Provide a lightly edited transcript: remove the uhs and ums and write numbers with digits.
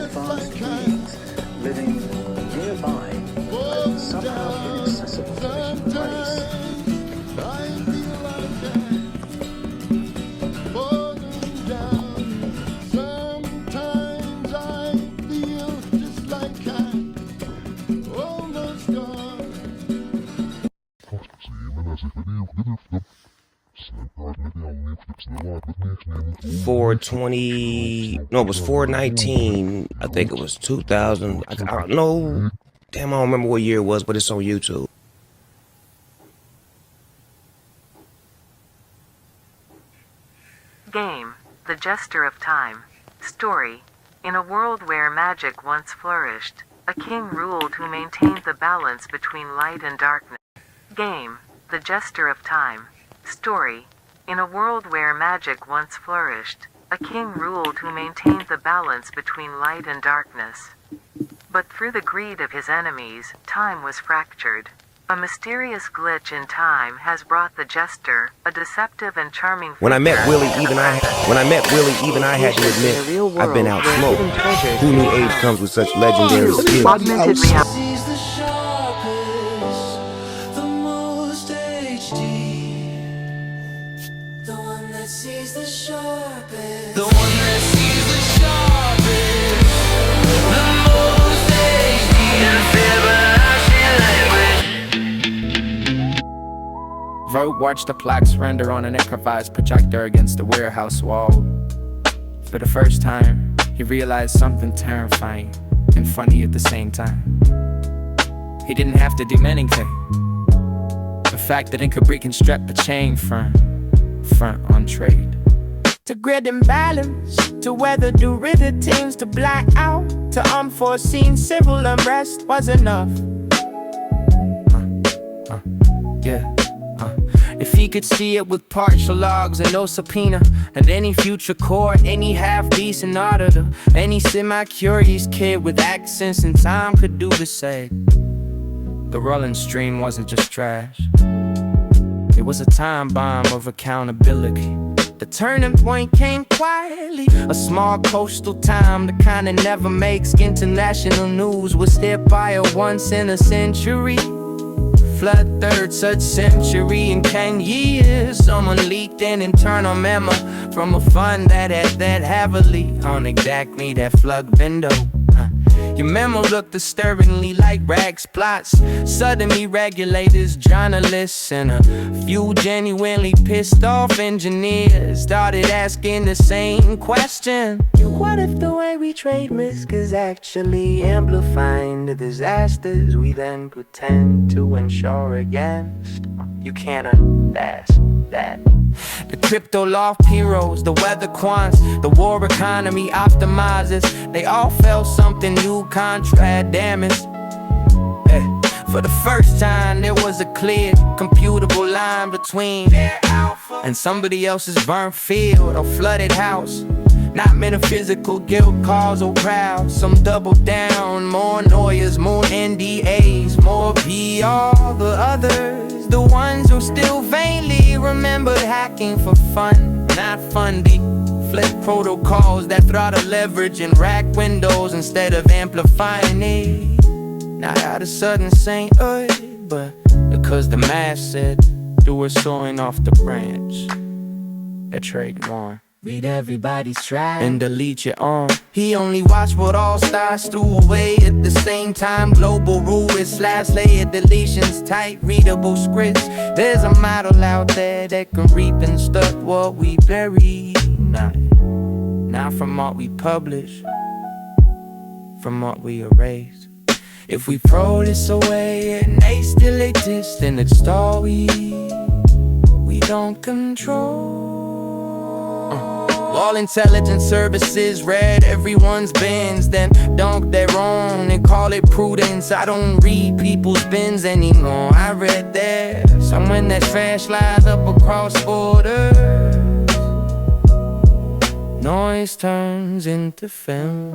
advanced beings living nearby at somehow inaccessible to the human race. No, it was 419. I think it was 2000. I don't know. Damn, I don't remember what year it was, but it's on YouTube. Game, The Jester of Time. Story. In a world where magic once flourished, a king ruled who maintained the balance between light and darkness. Game, The Jester of Time. Story. In a world where magic once flourished, a king ruled who maintained the balance between light and darkness. But through the greed of his enemies, time was fractured. A mysterious glitch in time has brought the Jester, a deceptive and charming When I met Willie, figure, even I had to admit I've been outsmoked. Who knew age comes with such legendary skills? augmented reality. Sees the sharpest, the most HD. The one that sees the sharpest. The one that sees the sharpest. The most HD. Vogue watched the plaques render on an improvised projector against the warehouse wall. For the first time, he realized something terrifying and funny at the same time. He didn't have to do anything. The fact that it could reconstruct the chain front on trade. To grid and balance, to weather teams, to black out, to unforeseen civil unrest was enough. If he could see it with partial logs and no subpoena, and any future court, any half-decent auditor, any semi-curious kid with accents and time could do the same. The rolling stream wasn't just trash. It was a time bomb of accountability. The turning point came quietly. A small coastal town, the kind that never makes international news, was hit by a once-in-a-century flood, third such century in 10 years. Someone leaked an internal memo from a fund that had that heavily on exactly that flood window. Your memo looked disturbingly like rags plots. Suddenly regulators, journalists, and a few genuinely pissed off engineers started asking the same question. What if the way we trade risk is actually amplifying the disasters we then pretend to insure against? You can't unask that. The crypto loft heroes, the weather quants, the war economy optimizers, they all felt something new, contract damage. For the first time there was a clear, computable line between their alpha and somebody else's burnt field or flooded house. Not metaphysical guilt, causal proud. Some double down, more lawyers, more NDAs, more PR. The others, the ones who still vainly remembered hacking for fun, not fundy. Flip protocols that throttle leverage and rack windows instead of amplifying it. Not out of sudden saying, but because the math said they were sawing off the branch that trade won. Read everybody's track and delete your own. He only watched what all stars threw away at the same time. Global rule is slash layer deletions, tight readable scripts. There's a model out there that can reap and stuff what we bury. Not from what we publish, from what we erase. If we throw this away and they still exist in the story we don't control. All intelligence services read everyone's bins, then dunk their own and call it prudence. I don't read people's bins anymore. I read there someone that trash lies up across borders. Noise turns into film.